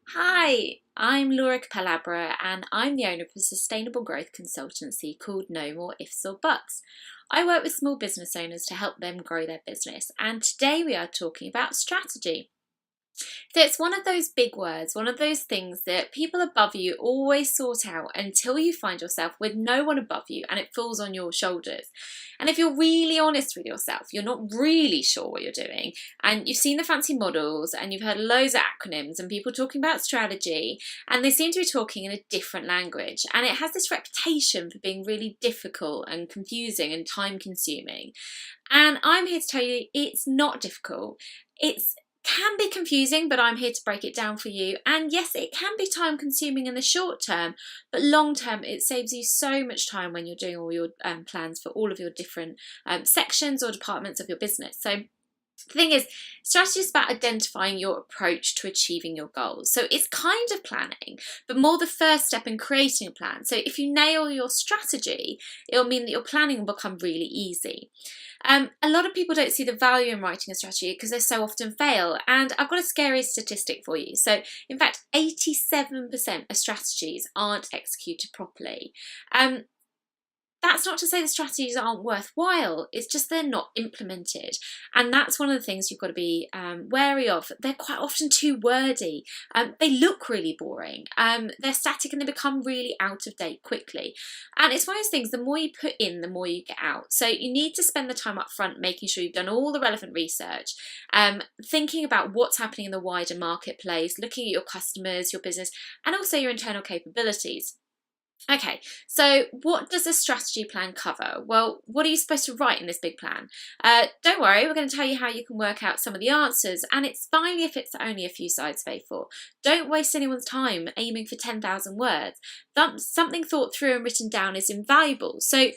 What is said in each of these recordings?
Hi, I'm Laura Calabra and I'm the owner of a sustainable growth consultancy called No More Ifs or Buts. I work with small business owners to help them grow their business, and today we are talking about strategy. So it's one of those big words, one of those things that people above you always sort out until you find yourself with no one above you and it falls on your shoulders. And if you're really honest with yourself, you're not really sure what you're doing, and you've seen the fancy models and you've heard loads of acronyms and people talking about strategy, and they seem to be talking in a different language. And it has this reputation for being really difficult and confusing and time consuming. And I'm here to tell you it's not difficult. It's can be confusing, but I'm here to break it down for you. And yes, it can be time consuming in the short term, but long term, it saves you so much time when you're doing all your plans for all of your different sections or departments of your business. So the thing is, strategy is about identifying your approach to achieving your goals. So it's kind of planning, but more the first step in creating a plan. So if you nail your strategy, it'll mean that your planning will become really easy. A lot of people don't see the value in writing a strategy because they so often fail. And I've got a scary statistic for you. So in fact, 87% of strategies aren't executed properly. That's not to say the strategies aren't worthwhile, it's just they're not implemented. And that's one of the things you've got to be wary of. They're quite often too wordy. They look really boring. They're static and they become really out of date quickly. And it's one of those things, the more you put in, the more you get out. So you need to spend the time up front making sure you've done all the relevant research, thinking about what's happening in the wider marketplace, looking at your customers, your business, and also your internal capabilities. Okay, so what does a strategy plan cover? Well, what are you supposed to write in this big plan? Don't worry, we're going to tell you how you can work out some of the answers, and it's fine if it's only a few sides of A4. Don't waste anyone's time aiming for 10,000 words. Something thought through and written down is invaluable, so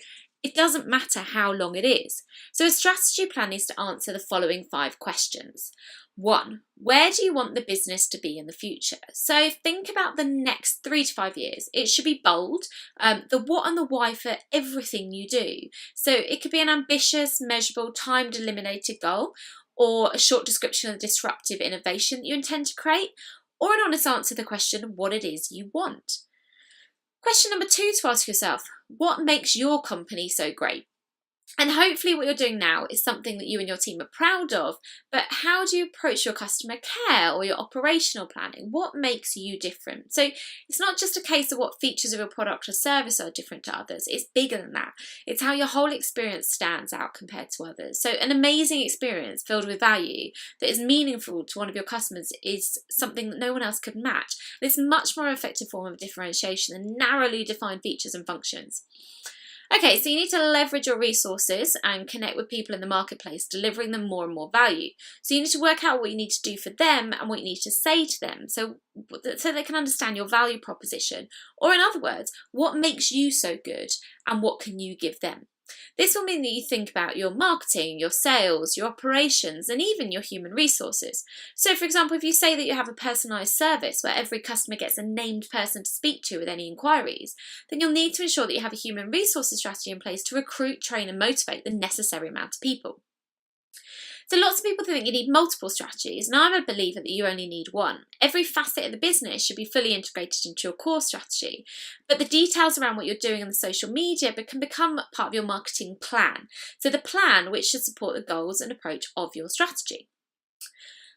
it doesn't matter how long it is. So a strategy plan needs to answer the following 5 questions. 1. Where do you want the business to be in the future? So think about the next 3 to 5 years. It should be bold, the what and the why for everything you do. So it could be an ambitious, measurable, time-delimited goal, or a short description of the disruptive innovation that you intend to create, or an honest answer to the question what it is you want. Question number 2 to ask yourself, what makes your company so great? And hopefully what you're doing now is something that you and your team are proud of, but how do you approach your customer care or your operational planning? What makes you different? So it's not just a case of what features of your product or service are different to others. It's bigger than that. It's how your whole experience stands out compared to others. So an amazing experience filled with value that is meaningful to one of your customers is something that no one else could match. And it's a much more effective form of differentiation than narrowly defined features and functions. Okay, so you need to leverage your resources and connect with people in the marketplace, delivering them more and more value. So you need to work out what you need to do for them and what you need to say to them so they can understand your value proposition. Or in other words, what makes you so good and what can you give them? This will mean that you think about your marketing, your sales, your operations, and even your human resources. So, for example, if you say that you have a personalised service where every customer gets a named person to speak to with any inquiries, then you'll need to ensure that you have a human resources strategy in place to recruit, train, and motivate the necessary amount of people. So lots of people think you need multiple strategies, and I'm a believer that you only need one. Every facet of the business should be fully integrated into your core strategy, but the details around what you're doing on the social media can become part of your marketing plan. So the plan which should support the goals and approach of your strategy.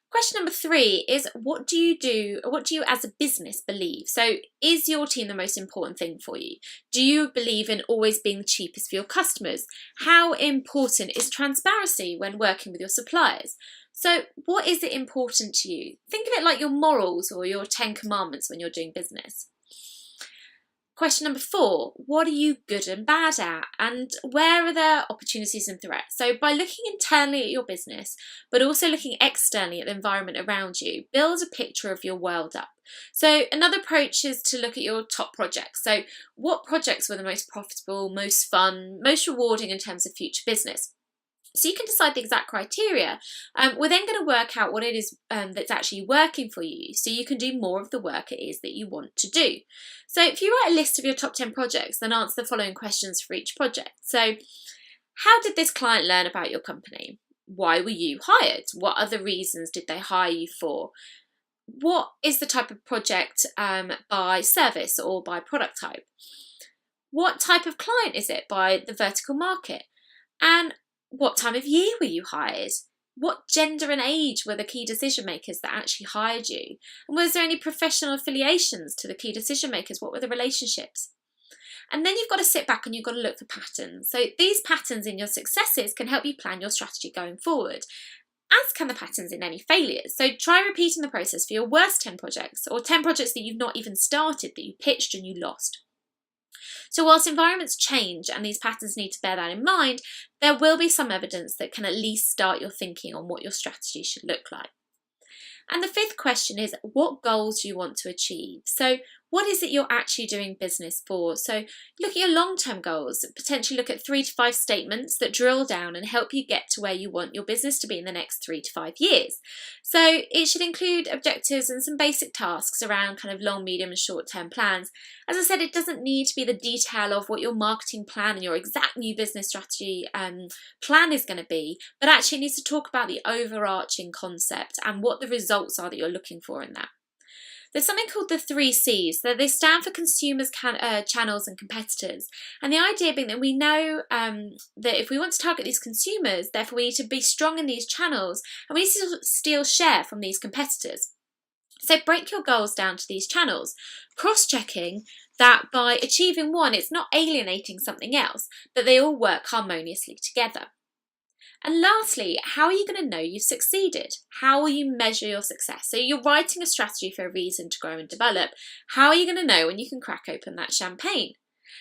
Question number 3 is what do you as a business believe? So is your team the most important thing for you? Do you believe in always being the cheapest for your customers? How important is transparency when working with your suppliers? So what is it important to you? Think of it like your morals or your 10 commandments when you're doing business. Question number 4, what are you good and bad at? And where are there opportunities and threats? So by looking internally at your business, but also looking externally at the environment around you, build a picture of your world up. So another approach is to look at your top projects. So what projects were the most profitable, most fun, most rewarding in terms of future business? So you can decide the exact criteria. We're then going to work out what it is that's actually working for you so you can do more of the work it is that you want to do. So if you write a list of your top 10 projects, then answer the following questions for each project. So how did this client learn about your company? Why were you hired? What other reasons did they hire you for? What is the type of project by service or by product type? What type of client is it by the vertical market? And what time of year were you hired? What gender and age were the key decision makers that actually hired you? And was there any professional affiliations to the key decision makers? What were the relationships? And then you've got to sit back and you've got to look for patterns. So these patterns in your successes can help you plan your strategy going forward, as can the patterns in any failures. So try repeating the process for your worst 10 projects, or 10 projects that you've not even started, that you pitched and you lost. So whilst environments change and these patterns need to bear that in mind, there will be some evidence that can at least start your thinking on what your strategy should look like. And the fifth question is, what goals do you want to achieve? So what is it you're actually doing business for? So look at your long-term goals, potentially look at 3 to 5 statements that drill down and help you get to where you want your business to be in the next 3 to 5 years. So it should include objectives and some basic tasks around kind of long, medium and short-term plans. As I said, it doesn't need to be the detail of what your marketing plan and your exact new business strategy plan is going to be, but actually it needs to talk about the overarching concept and what the results are that you're looking for in that. There's something called the 3 C's. So they stand for consumers, channels and competitors. And the idea being that we know that if we want to target these consumers, therefore we need to be strong in these channels and we need to steal share from these competitors. So break your goals down to these channels, cross-checking that by achieving one, it's not alienating something else, but they all work harmoniously together. And lastly, how are you going to know you've succeeded? How will you measure your success? So you're writing a strategy for a reason to grow and develop. How are you going to know when you can crack open that champagne?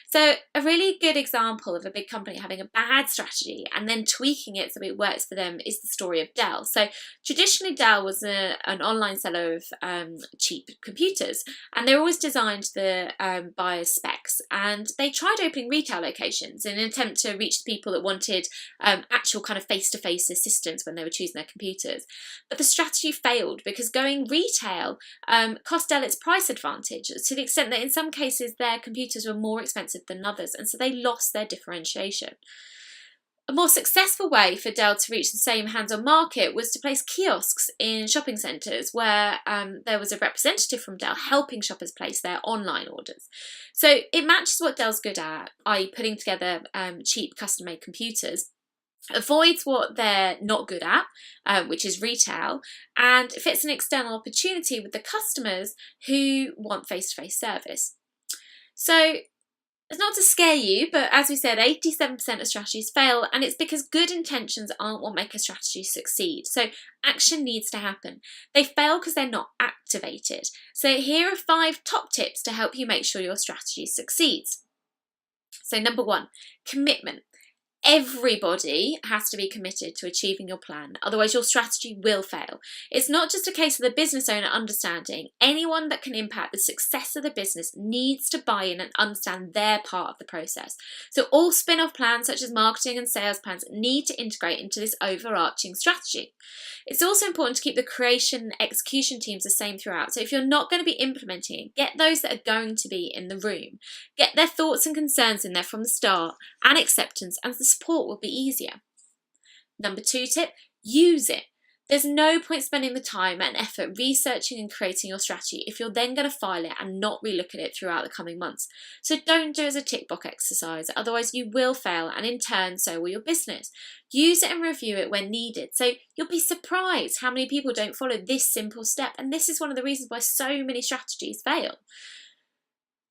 So a really good example of a big company having a bad strategy and then tweaking it so it works for them is the story of Dell. So traditionally Dell was an online seller of cheap computers, and they were always designed the buyer's specs, and they tried opening retail locations in an attempt to reach the people that wanted actual kind of face-to-face assistance when they were choosing their computers. But the strategy failed because going retail cost Dell its price advantage to the extent that in some cases their computers were more expensive than others, and so they lost their differentiation. A more successful way for Dell to reach the same hands-on market was to place kiosks in shopping centres where there was a representative from Dell helping shoppers place their online orders. So it matches what Dell's good at, i.e. putting together cheap custom-made computers, avoids what they're not good at, which is retail, and fits an external opportunity with the customers who want face-to-face service. So it's not to scare you, but as we said, 87% of strategies fail, and it's because good intentions aren't what make a strategy succeed. So action needs to happen. They fail because they're not activated. So here are 5 top tips to help you make sure your strategy succeeds. So number 1, commitment. Everybody has to be committed to achieving your plan, otherwise your strategy will fail. It's not just a case of the business owner understanding. Anyone that can impact the success of the business needs to buy in and understand their part of the process. So all spin-off plans such as marketing and sales plans need to integrate into this overarching strategy. It's also important to keep the creation and execution teams the same throughout. So if you're not going to be implementing it, get those that are going to be in the room. Get their thoughts and concerns in there from the start, and acceptance, and the support will be easier. Number 2 tip, use it. There's no point spending the time and effort researching and creating your strategy if you're then going to file it and not relook at it throughout the coming months. So don't do it as a tick box exercise, otherwise you will fail, and in turn so will your business. Use it and review it when needed. So you'll be surprised how many people don't follow this simple step, and this is one of the reasons why so many strategies fail.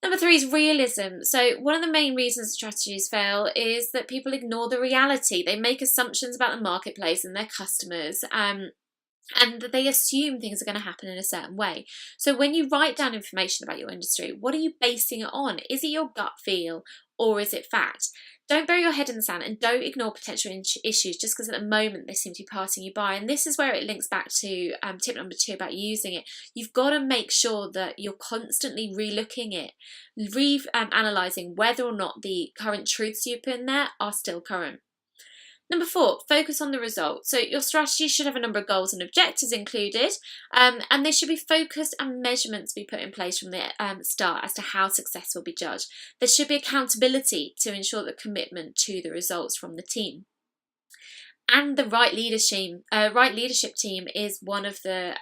Number 3 is realism. So one of the main reasons strategies fail is that people ignore the reality. They make assumptions about the marketplace and their customers, and they assume things are going to happen in a certain way. So when you write down information about your industry, what are you basing it on? Is it your gut feel or is it fact? Don't bury your head in the sand and don't ignore potential issues just because at the moment they seem to be passing you by. And this is where it links back to tip number 2 about using it. You've got to make sure that you're constantly re-looking it, analysing whether or not the current truths you put in there are still current. Number 4, focus on the result. So your strategy should have a number of goals and objectives included, and they should be focused and measurements be put in place from the start as to how success will be judged. There should be accountability to ensure the commitment to the results from the team. And the right leadership team is one of the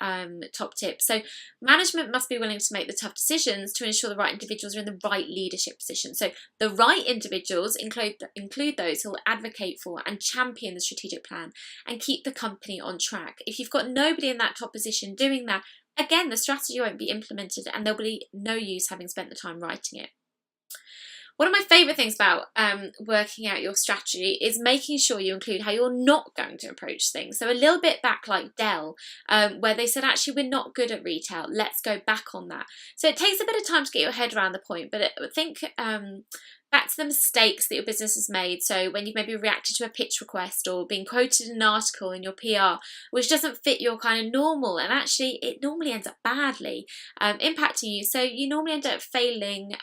top tips. So management must be willing to make the tough decisions to ensure the right individuals are in the right leadership position. So the right individuals include those who will advocate for and champion the strategic plan and keep the company on track. If you've got nobody in that top position doing that, again, the strategy won't be implemented and there'll be no use having spent the time writing it. One of my favourite things about working out your strategy is making sure you include how you're not going to approach things. So a little bit back like Dell, where they said, actually, we're not good at retail. Let's go back on that. So it takes a bit of time to get your head around the point, but think back to the mistakes that your business has made. So when you've maybe reacted to a pitch request or been quoted in an article in your PR, which doesn't fit your kind of normal, and actually it normally ends up badly impacting you. So you normally end up failing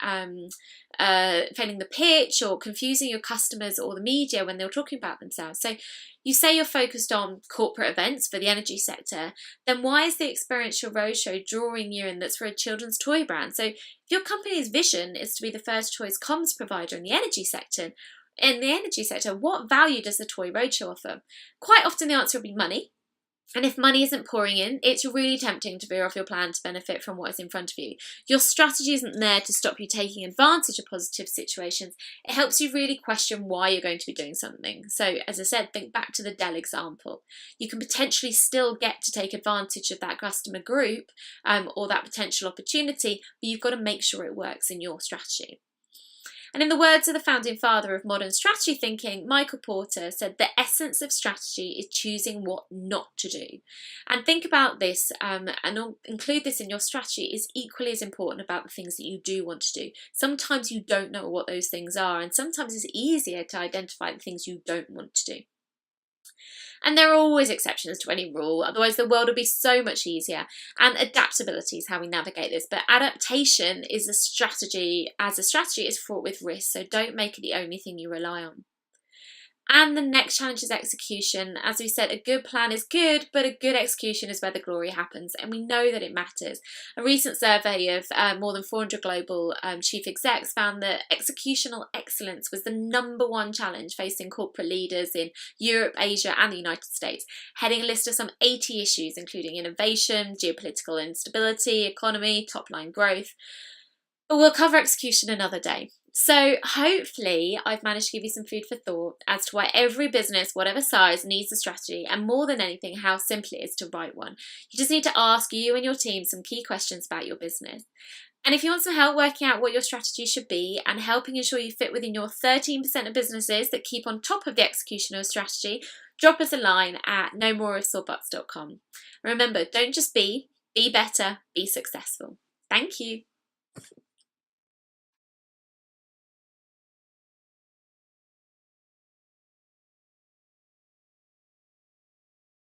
the pitch or confusing your customers or the media when they're talking about themselves. So you say you're focused on corporate events for the energy sector, then why is the Experiential Roadshow drawing you in that's for a children's toy brand? So if your company's vision is to be the first choice comms provider in the energy sector, what value does the Toy Roadshow offer? Quite often the answer will be money. And if money isn't pouring in, it's really tempting to veer off your plan to benefit from what is in front of you. Your strategy isn't there to stop you taking advantage of positive situations. It helps you really question why you're going to be doing something. So, as I said, think back to the Dell example. You can potentially still get to take advantage of that customer group or that potential opportunity, but you've got to make sure it works in your strategy. And in the words of the founding father of modern strategy thinking, Michael Porter, said the essence of strategy is choosing what not to do. And think about this and include this in your strategy is equally as important about the things that you do want to do. Sometimes you don't know what those things are, and sometimes it's easier to identify the things you don't want to do. And there are always exceptions to any rule, otherwise the world would be so much easier. And adaptability is how we navigate this. But adaptation is a strategy is fraught with risk, so don't make it the only thing you rely on. And the next challenge is execution. As we said, a good plan is good, but a good execution is where the glory happens. And we know that it matters. A recent survey of more than 400 global chief execs found that executional excellence was the #1 challenge facing corporate leaders in Europe, Asia, and the United States, heading a list of some 80 issues, including innovation, geopolitical instability, economy, top-line growth. But we'll cover execution another day. So hopefully I've managed to give you some food for thought as to why every business, whatever size, needs a strategy, and more than anything, how simple it is to write one. You just need to ask you and your team some key questions about your business. And if you want some help working out what your strategy should be and helping ensure you fit within your 13% of businesses that keep on top of the execution of strategy, drop us a line at nomoreifsorbuts.com. Remember, don't just be better, be successful. Thank you.